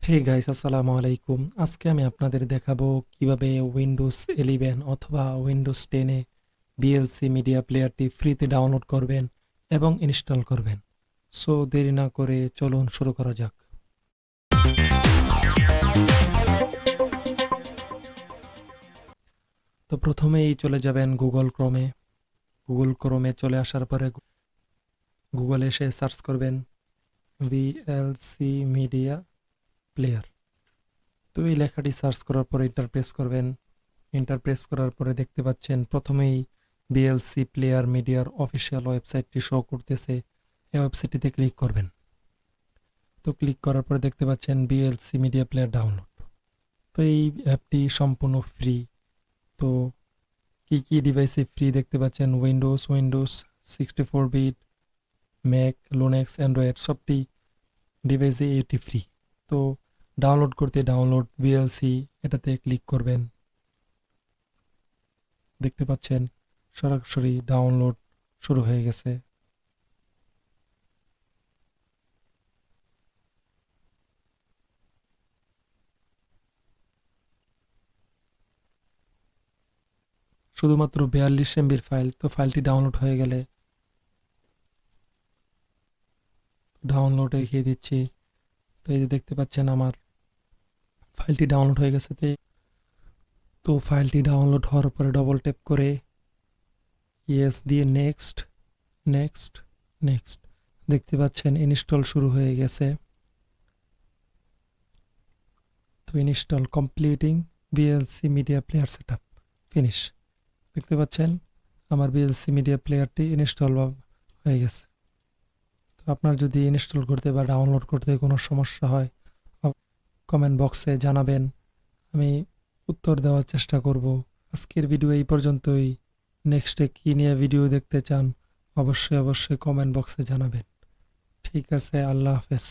Hey guys, আসসালামু আলাইকুম। আজকে আমি আপনাদের দেখাবো কিভাবে উইন্ডোজ 11 অথবা উইন্ডোজ 10 এ বিএলসি মিডিয়া প্লেয়ারটি ফ্রিতে ডাউনলোড করবেন এবং ইনস্টল করবেন। সো দেরি না করে চলুন শুরু করা যাক। তো প্রথমেই চলে যাবেন গুগল ক্রোমে। গুগল ক্রোমে চলে আসার পরে গুগলে এসে সার্চ করবেন বিএলসি মিডিয়া প্লেয়ার। তো এই লেখাটি সার্চ করার পরে ইন্টারপ্রেস করবেন। ইন্টারপ্রেস করার পরে দেখতে পাচ্ছেন প্রথমেই বিএলসি প্লেয়ার মিডিয়ার অফিসিয়াল ওয়েবসাইটটি শো করতেছে। এই ওয়েবসাইটটিতে ক্লিক করবেন। তো ক্লিক করার পরে দেখতে পাচ্ছেন বিএলসি মিডিয়া প্লেয়ার ডাউনলোড। তো এই অ্যাপটি সম্পূর্ণ ফ্রি। তো কি কি ডিভাইসে ফ্রি দেখতে পাচ্ছেন, Windows 64 bit, Mac, Linux, Android সবটি ডিভাইসে এটি ফ্রি। তো ডাউনলোড করতে ডাউনলোড বিএলসি এটাতে ক্লিক করবেন। দেখতে পাচ্ছেন সরাসরি ডাউনলোড শুরু হয়ে গেছে। শুধুমাত্র 42 এমবির ফাইল। তো ফাইলটি ডাউনলোড হয়ে গেলে ডাউনলোড দেখিয়ে দিচ্ছি। তো এই যে দেখতে পাচ্ছেন আমার ফাইলটি ডাউনলোড হয়ে গেছে। তো ফাইলটি ডাউনলোড হওয়ার পরে ডবল ট্যাপ করে ইয়েস দিয়ে নেক্সট নেক্সট নেক্সট দেখতে পাচ্ছেন ইনস্টল শুরু হয়ে গেছে। তো install completing BLC media player setup finish. দেখতে পাচ্ছেন আমার বিএলসি মিডিয়া প্লেয়ারটি ইনস্টল হয়ে গেছে। তো আপনার যদি ইনস্টল করতে বা ডাউনলোড করতে কোনো সমস্যা হয় কমেন্ট বক্সে জানাবেন, আমি উত্তর দেওয়ার চেষ্টা করব। আজকের ভিডিও এই পর্যন্তই। নেক্সটে কী নিয়ে ভিডিও দেখতে চান অবশ্যই কমেন্ট বক্সে জানাবেন। ঠিক আছে, আল্লাহ হাফেজ।